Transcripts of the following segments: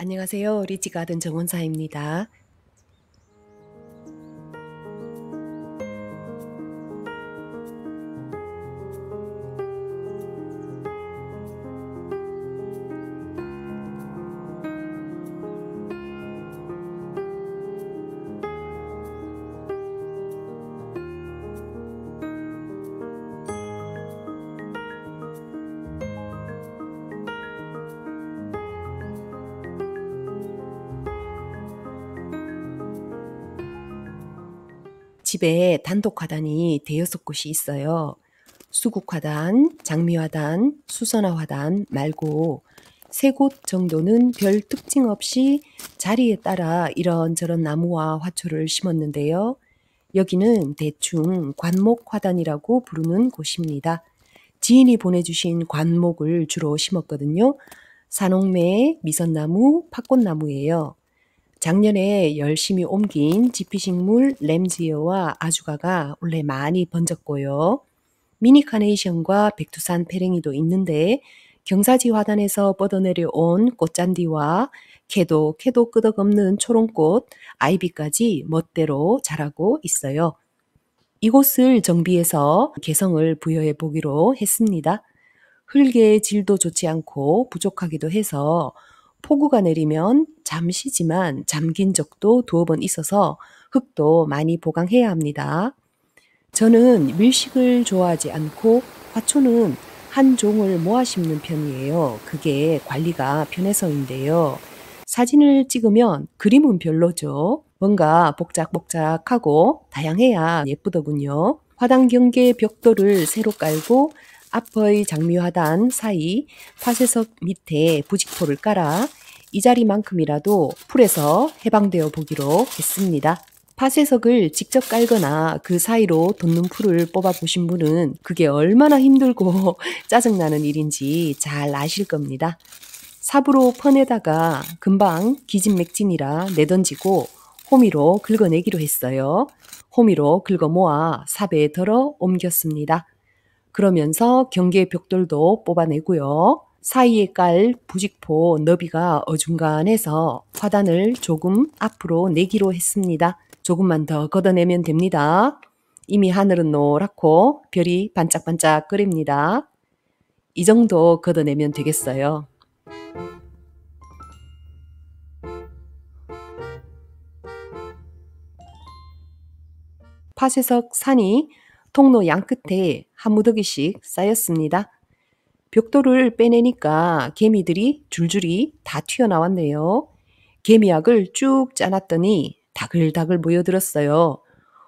안녕하세요. 리치가든 정원사입니다. 집에 단독 화단이 대여섯 곳이 있어요. 수국 화단, 장미 화단, 수선화 화단 말고 세 곳 정도는 별 특징 없이 자리에 따라 이런저런 나무와 화초를 심었는데요. 여기는 대충 관목 화단이라고 부르는 곳입니다. 지인이 보내주신 관목을 주로 심었거든요. 산옥매, 미선나무, 팥꽃나무예요. 작년에 열심히 옮긴 지피식물 램지어와 아주가가 원래 많이 번졌고요. 미니 카네이션과 백두산 페랭이도 있는데 경사지 화단에서 뻗어내려온 꽃잔디와 캐도 끄덕없는 초롱꽃, 아이비까지 멋대로 자라고 있어요. 이곳을 정비해서 개성을 부여해 보기로 했습니다. 흙의 질도 좋지 않고 부족하기도 해서 폭우가 내리면 잠시지만 잠긴 적도 두어 번 있어서 흙도 많이 보강해야 합니다. 저는 밀식을 좋아하지 않고 화초는 한 종을 모아 심는 편이에요. 그게 관리가 편해서인데요. 사진을 찍으면 그림은 별로죠. 뭔가 복작복작하고 다양해야 예쁘더군요. 화단 경계 벽돌을 새로 깔고 앞의 장미화단 사이 파쇄석 밑에 부직포를 깔아 이 자리만큼이라도 풀에서 해방되어 보기로 했습니다. 파쇄석을 직접 깔거나 그 사이로 돋는 풀을 뽑아보신 분은 그게 얼마나 힘들고 짜증나는 일인지 잘 아실 겁니다. 삽으로 퍼내다가 금방 기진맥진이라 내던지고 호미로 긁어내기로 했어요. 호미로 긁어 모아 삽에 덜어 옮겼습니다. 그러면서 경계 벽돌도 뽑아내고요. 사이에 깔 부직포 너비가 어중간해서 화단을 조금 앞으로 내기로 했습니다. 조금만 더 걷어내면 됩니다. 이미 하늘은 노랗고 별이 반짝반짝 거립니다. 이 정도 걷어내면 되겠어요. 파쇄석 산이 통로 양끝에 한 무더기씩 쌓였습니다. 벽돌을 빼내니까 개미들이 줄줄이 다 튀어나왔네요. 개미약을 쭉 짜놨더니 다글다글 모여들었어요.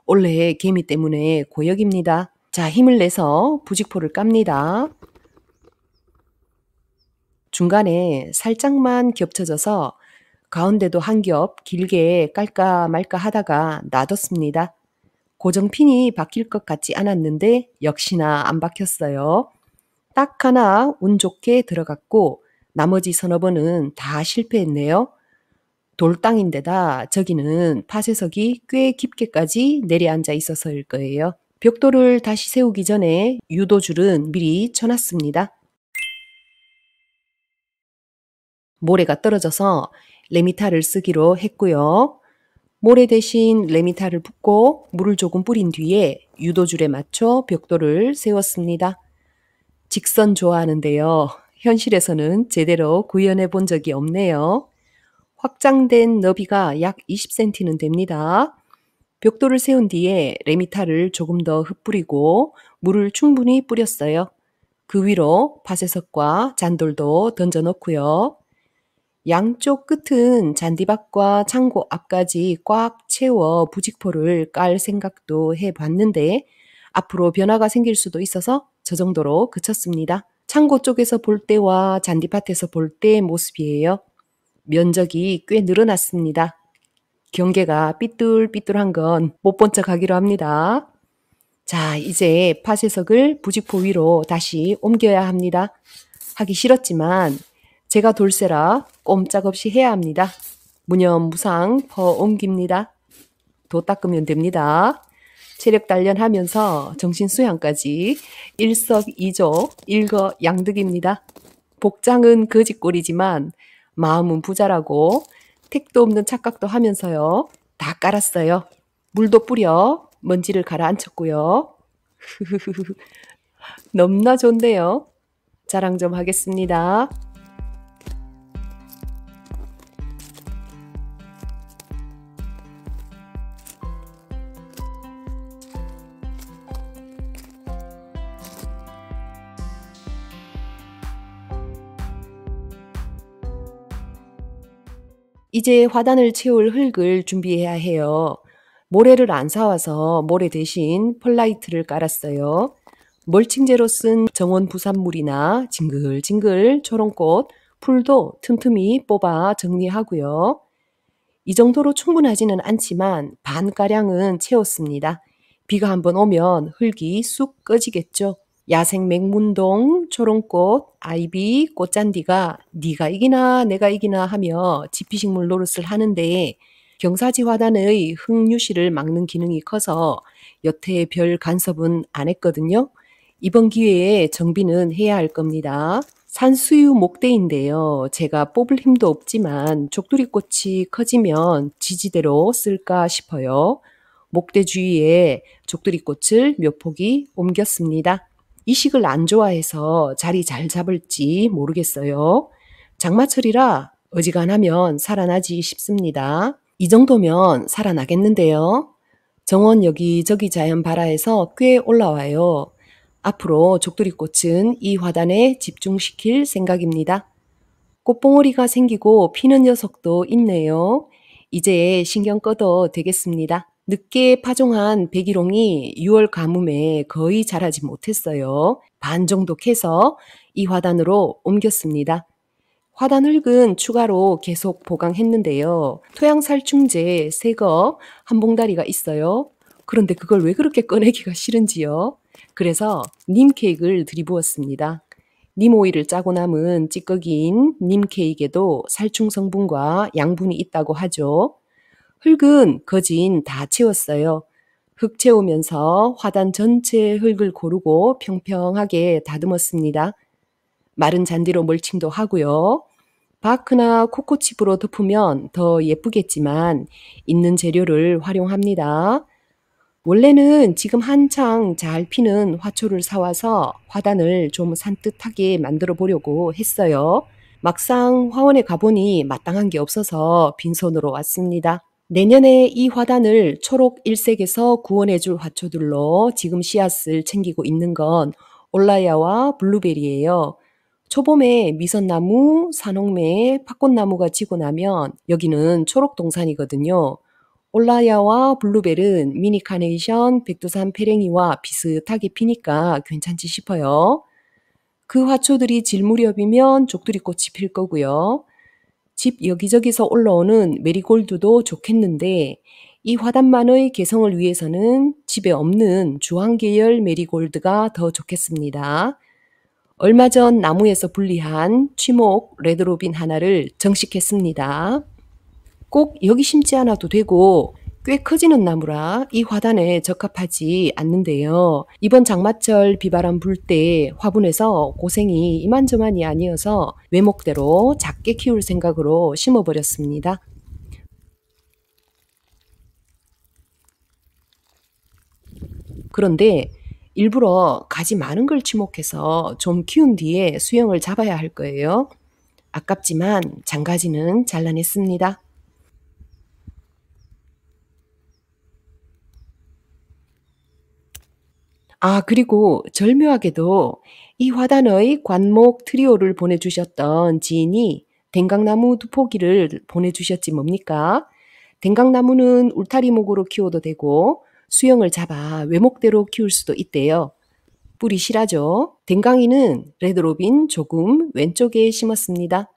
원래 개미 때문에 고역입니다. 자, 힘을 내서 부직포를 깝니다. 중간에 살짝만 겹쳐져서 가운데도 한 겹 길게 깔까 말까 하다가 놔뒀습니다. 고정핀이 박힐 것 같지 않았는데 역시나 안 박혔어요. 딱 하나 운 좋게 들어갔고 나머지 서너 번은 다 실패했네요. 돌땅인데다 저기는 파쇄석이 꽤 깊게까지 내려앉아 있어서일 거예요. 벽돌을 다시 세우기 전에 유도줄은 미리 쳐놨습니다. 모래가 떨어져서 레미타를 쓰기로 했고요. 모래 대신 레미타를 붓고 물을 조금 뿌린 뒤에 유도줄에 맞춰 벽돌을 세웠습니다. 직선 좋아하는데요. 현실에서는 제대로 구현해 본 적이 없네요. 확장된 너비가 약 20cm는 됩니다. 벽돌을 세운 뒤에 레미타를 조금 더 흩뿌리고 물을 충분히 뿌렸어요. 그 위로 파쇄석과 잔돌도 던져 넣고요. 양쪽 끝은 잔디밭과 창고 앞까지 꽉 채워 부직포를 깔 생각도 해봤는데 앞으로 변화가 생길 수도 있어서 저 정도로 그쳤습니다. 창고 쪽에서 볼 때와 잔디밭에서 볼 때 모습이에요. 면적이 꽤 늘어났습니다. 경계가 삐뚤삐뚤한 건 못 본 척 하기로 합니다. 자, 이제 파쇄석을 부직포 위로 다시 옮겨야 합니다. 하기 싫었지만 제가 돌쇠라 꼼짝없이 해야 합니다. 무념무상 퍼 옮깁니다. 도 닦으면 됩니다. 체력 단련하면서 정신수양까지 일석이조 일거양득입니다. 복장은 거지꼴이지만 마음은 부자라고 택도 없는 착각도 하면서요. 다 깔았어요. 물도 뿌려 먼지를 가라앉혔고요. 너무나 좋네요. 자랑 좀 하겠습니다. 이제 화단을 채울 흙을 준비해야 해요. 모래를 안 사와서 모래 대신 펄라이트를 깔았어요. 멀칭제로 쓴 정원 부산물이나 징글징글 초롱꽃, 풀도 틈틈이 뽑아 정리하고요. 이 정도로 충분하지는 않지만 반가량은 채웠습니다. 비가 한번 오면 흙이 쑥 꺼지겠죠. 야생 맹문동, 초롱꽃, 아이비, 꽃잔디가 네가 이기나 내가 이기나 하며 지피식물 노릇을 하는데 경사지 화단의 흙 유실을 막는 기능이 커서 여태 별 간섭은 안 했거든요. 이번 기회에 정비는 해야 할 겁니다. 산수유 목대인데요. 제가 뽑을 힘도 없지만 족두리꽃이 커지면 지지대로 쓸까 싶어요. 목대 주위에 족두리꽃을 몇 포기 옮겼습니다. 이식을 안 좋아해서 자리 잘 잡을지 모르겠어요. 장마철이라 어지간하면 살아나지 싶습니다. 이 정도면 살아나겠는데요. 정원 여기저기 자연 발화해서 꽤 올라와요. 앞으로 족두리꽃은 이 화단에 집중시킬 생각입니다. 꽃봉오리가 생기고 피는 녀석도 있네요. 이제 신경 꺼도 되겠습니다. 늦게 파종한 백일홍이 6월 가뭄에 거의 자라지 못했어요. 반 정도 캐서 이 화단으로 옮겼습니다. 화단 흙은 추가로 계속 보강했는데요. 토양살충제 새거 한 봉다리가 있어요. 그런데 그걸 왜 그렇게 꺼내기가 싫은지요. 그래서 님 케이크를 들이부었습니다. 님 오일을 짜고 남은 찌꺼기인 님 케이크에도 살충 성분과 양분이 있다고 하죠. 흙은 거진 다 채웠어요. 흙 채우면서 화단 전체 흙을 고르고 평평하게 다듬었습니다. 마른 잔디로 멀칭도 하고요. 바크나 코코칩으로 덮으면 더 예쁘겠지만 있는 재료를 활용합니다. 원래는 지금 한창 잘 피는 화초를 사와서 화단을 좀 산뜻하게 만들어 보려고 했어요. 막상 화원에 가보니 마땅한 게 없어서 빈손으로 왔습니다. 내년에 이 화단을 초록 일색에서 구원해줄 화초들로 지금 씨앗을 챙기고 있는 건 올라야와 블루베리예요. 초봄에 미선나무, 산옥매, 팥꽃나무가 지고 나면 여기는 초록동산이거든요. 올라야와 블루벨은 미니 카네이션, 백두산 페랭이와 비슷하게 피니까 괜찮지 싶어요. 그 화초들이 질 무렵이면 족두리꽃이 필 거고요. 집 여기저기서 올라오는 메리골드도 좋겠는데 이 화단만의 개성을 위해서는 집에 없는 주황계열 메리골드가 더 좋겠습니다. 얼마 전 나무에서 분리한 취목 레드로빈 하나를 정식했습니다. 꼭 여기 심지 않아도 되고 꽤 커지는 나무라 이 화단에 적합하지 않는데요. 이번 장마철 비바람 불 때 화분에서 고생이 이만저만이 아니어서 외목대로 작게 키울 생각으로 심어버렸습니다. 그런데 일부러 가지 많은 걸 지목해서 좀 키운 뒤에 수영을 잡아야 할 거예요. 아깝지만 장가지는 잘라냈습니다. 그리고 절묘하게도 이 화단의 관목 트리오를 보내주셨던 지인이 댕강나무 2포기를 보내주셨지 뭡니까? 댕강나무는 울타리목으로 키워도 되고 수영을 잡아 외목대로 키울 수도 있대요. 뿌리 실하죠? 댕강이는 레드로빈 조금 왼쪽에 심었습니다.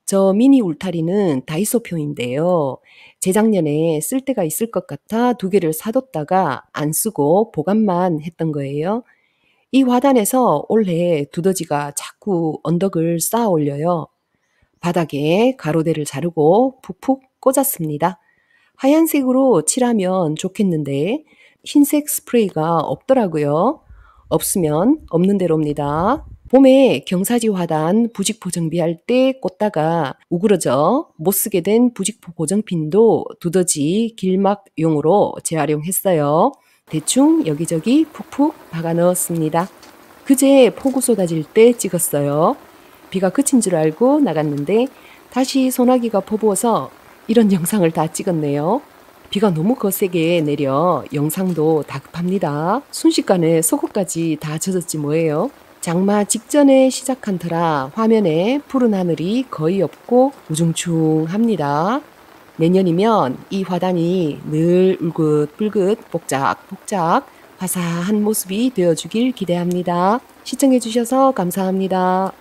저 미니 울타리는 다이소표인데요. 재작년에 쓸 데가 있을 것 같아 2개를 사뒀다가 안 쓰고 보관만 했던 거예요. 이 화단에서 올해 두더지가 자꾸 언덕을 쌓아 올려요. 바닥에 가로대를 자르고 푹푹 꽂았습니다. 하얀색으로 칠하면 좋겠는데 흰색 스프레이가 없더라고요. 없으면 없는 대로입니다. 봄에 경사지 화단 부직포 정비할 때 꽂다가 우그러져 못 쓰게 된 부직포 고정핀도 두더지 길막용으로 재활용했어요. 대충 여기저기 푹푹 박아 넣었습니다. 그제 폭우 쏟아질 때 찍었어요. 비가 그친 줄 알고 나갔는데 다시 소나기가 퍼부어서 이런 영상을 다 찍었네요. 비가 너무 거세게 내려 영상도 다급합니다. 순식간에 속옷까지 다 젖었지 뭐예요. 장마 직전에 시작한 터라 화면에 푸른 하늘이 거의 없고 우중충합니다. 내년이면 이 화단이 늘 울긋불긋 복작복작 화사한 모습이 되어주길 기대합니다. 시청해주셔서 감사합니다.